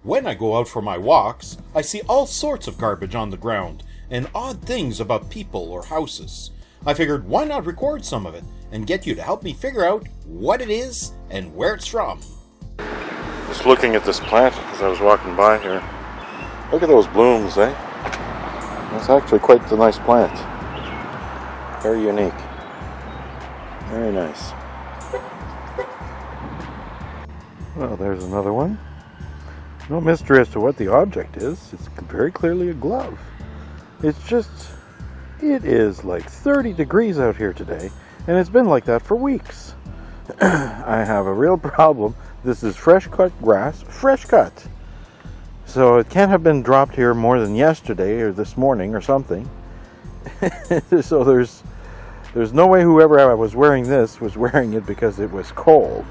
When I go out for my walks, I see all sorts of garbage on the ground and odd things about people or houses. I figured why not record some of it and get you to help me figure out what it is and where it's from. Just looking at this plant as I was walking by here. Look at those blooms, eh? That's actually quite a nice plant. Very unique. Very nice. Well, there's another one. No mystery as to what the object is. It's very clearly a glove. It's just, it is like 30 degrees out here today, and it's been like that for weeks. I have a real problem. This is fresh cut grass, fresh cut. So it can't have been dropped here more than yesterday or this morning or something. So there's no way whoever was wearing this was wearing it because it was cold.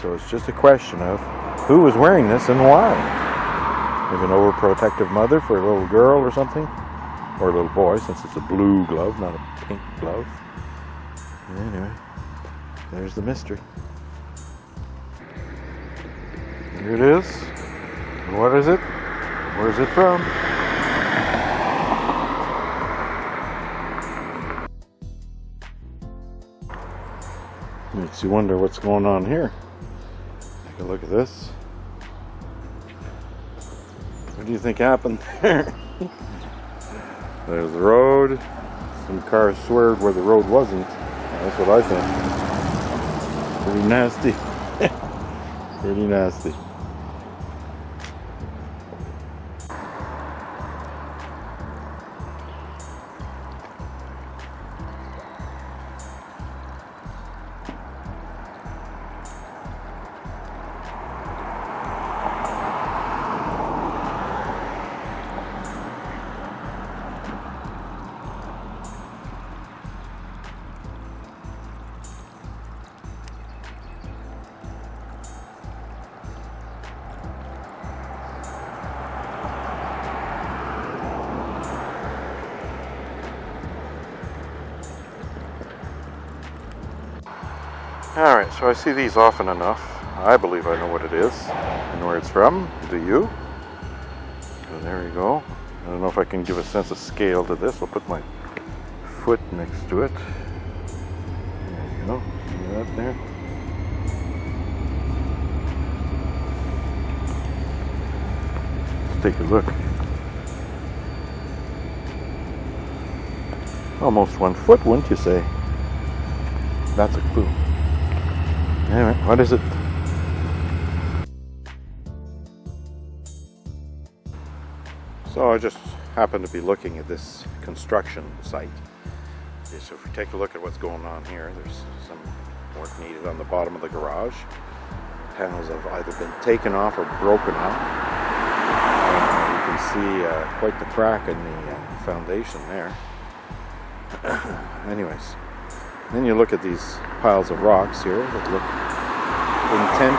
So it's just a question of who was wearing this and why. Maybe an overprotective mother for a little girl or something. Or a little boy, since it's a blue glove, not a pink glove. Anyway, there's the mystery. Here it is. What is it? Where's it from? Makes you wonder what's going on here. Take a look at this. What do you think happened there? There's the road. Some cars swerved where the road wasn't. That's what I think. Pretty nasty. Pretty nasty. Alright, so I see these often enough. I believe I know what it is and where it's from. Do you? So there we go. I don't know if I can give a sense of scale to this. I'll put my foot next to it. There you go. See that there? Let's take a look. Almost 1 foot, wouldn't you say? That's a clue. Anyway, what is it? So I just happened to be looking at this construction site. Okay, so if we take a look at what's going on here, there's some work needed on the bottom of the garage. Panels have either been taken off or broken off. You can see quite the crack in the foundation there. Anyways. Then you look at these piles of rocks here that look intent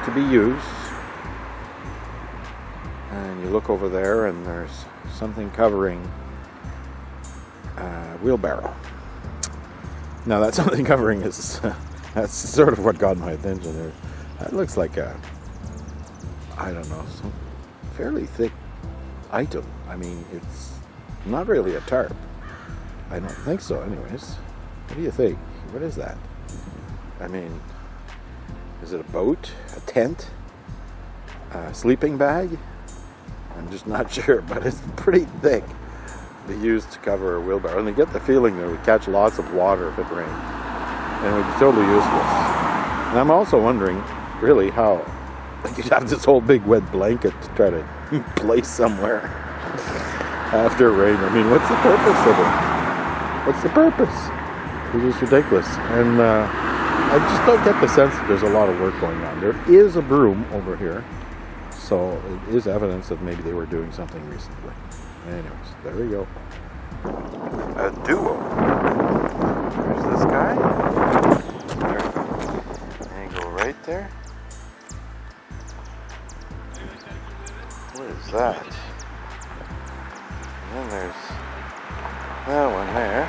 to be used. And you look over there and there's something covering a wheelbarrow. Now that something covering is, that's sort of what got my attention there. That looks like a, I don't know, some fairly thick item. I mean, it's not really a tarp. I don't think so anyways. What do you think? What is that? I mean, is it a boat? A tent? A sleeping bag? I'm just not sure, but it's pretty thick. They used to cover a wheelbarrow, and they get the feeling that it would catch lots of water if it rained, and it would be totally useless. And I'm also wondering, really, how like you'd have this whole big wet blanket to try to place somewhere after rain. I mean, what's the purpose of it? What's the purpose? It's just ridiculous. And I just don't get the sense that there's a lot of work going on. There is a broom over here, so it is evidence that maybe they were doing something recently. Anyways, there we go. A duo. There's this guy. There you go right there. What is that? And then there's that one there.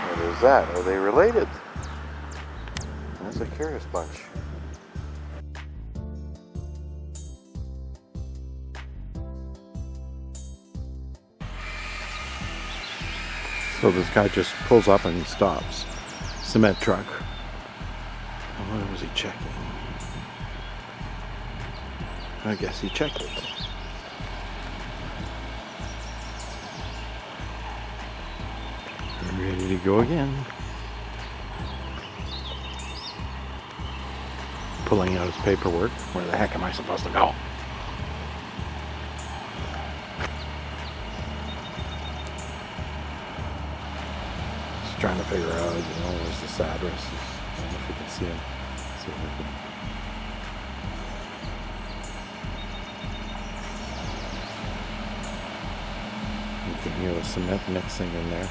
What is that? Are they related? That's It's a curious bunch. So this guy just pulls up and he stops. Cement truck. What was he checking? I guess he checked it. Ready to go again. Pulling out his paperwork. Where the heck am I supposed to go? Just trying to figure out, where's this address. I don't know if you can see him. See if we can. You can hear the cement mixing in there.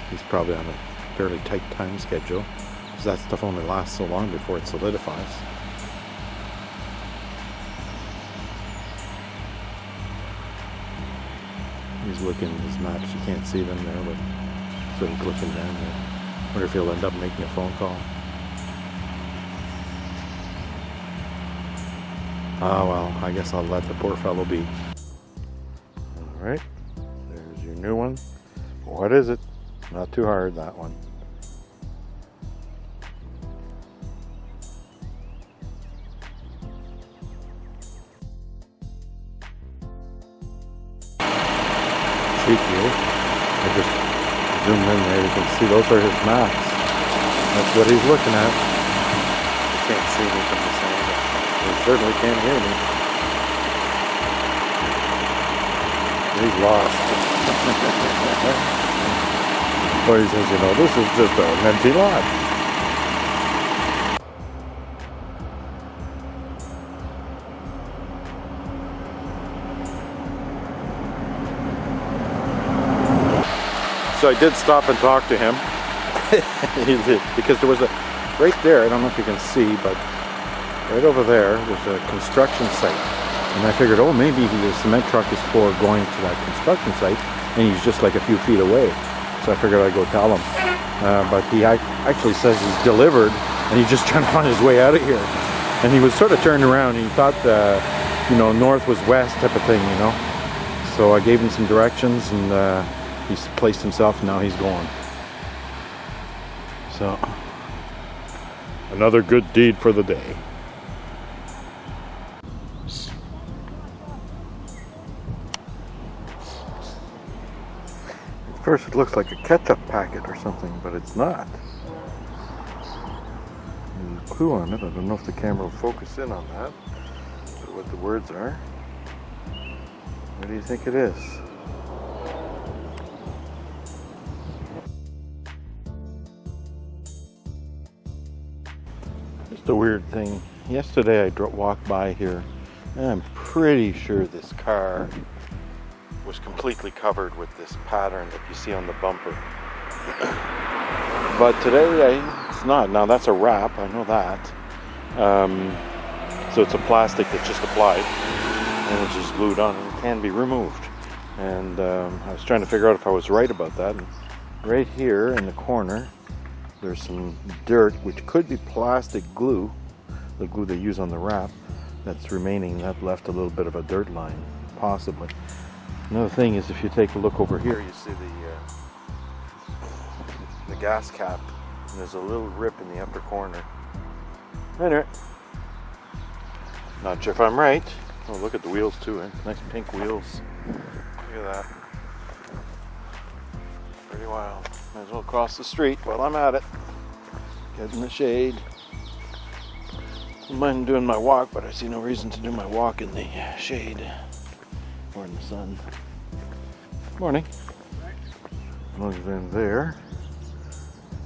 He's probably on a fairly tight time schedule, because that stuff only lasts so long before it solidifies. He's looking at his maps. You can't see them there, but so he's looking down there. Wonder if he'll end up making a phone call. Ah, well, I guess I'll let the poor fellow be. All right, there's your new one. What is it? Not too hard, that one. Cheap view. I just zoom in there. You can see those are his maps. That's what he's looking at. You can't see me from the side, but you certainly can't hear me. He's lost. Or he says, this is just an empty lot. So I did stop and talk to him. Because there was right there, I don't know if you can see, but right over there, there's a construction site. And I figured, maybe the cement truck is for going to that construction site, and he's just like a few feet away. So I figured I'd go tell him. But he actually says he's delivered, and he's just trying to find his way out of here. And he was sort of turned around, and he thought, north was west type of thing, So I gave him some directions, and he's placed himself, and now he's going. So, another good deed for the day. At first it looks like a ketchup packet or something, but it's not. There's a clue on it. I don't know if the camera will focus in on that, but what the words are. What do you think it is? Just a weird thing. Yesterday I walked by here, and I'm pretty sure this car was completely covered with this pattern that you see on the bumper. But today it's not. Now that's a wrap, I know that. So it's a plastic that's just applied and it's just glued on and can be removed. And I was trying to figure out if I was right about that. And right here in the corner there's some dirt, which could be plastic glue, the glue they use on the wrap, that's remaining. That left a little bit of a dirt line, possibly. Another thing is, if you take a look over here, you see the gas cap, and there's a little rip in the upper corner. Anyway, not sure if I'm right. Oh, look at the wheels too, eh? Nice pink wheels. Look at that. Pretty wild. Might as well cross the street while I'm at it. Get in the shade. I mind doing my walk, but I see no reason to do my walk in the shade or in the sun. Morning. Look in there.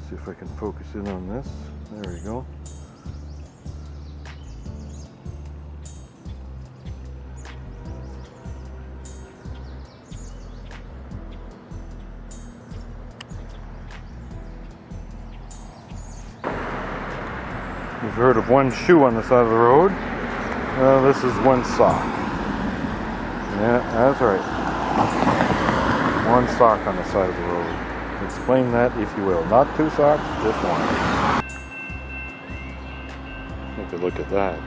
See if I can focus in on this. There we go. You've heard of one shoe on the side of the road. Well, this is one sock. Yeah, that's right. One sock on the side of the road. Explain that if you will. Not two socks, just one. Take a look at that.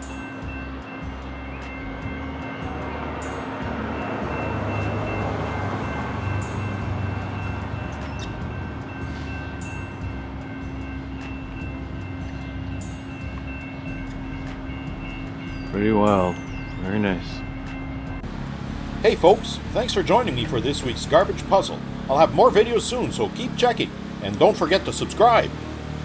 Pretty well. Very nice. Hey folks, thanks for joining me for this week's garbage puzzle. I'll have more videos soon, so keep checking, and don't forget to subscribe.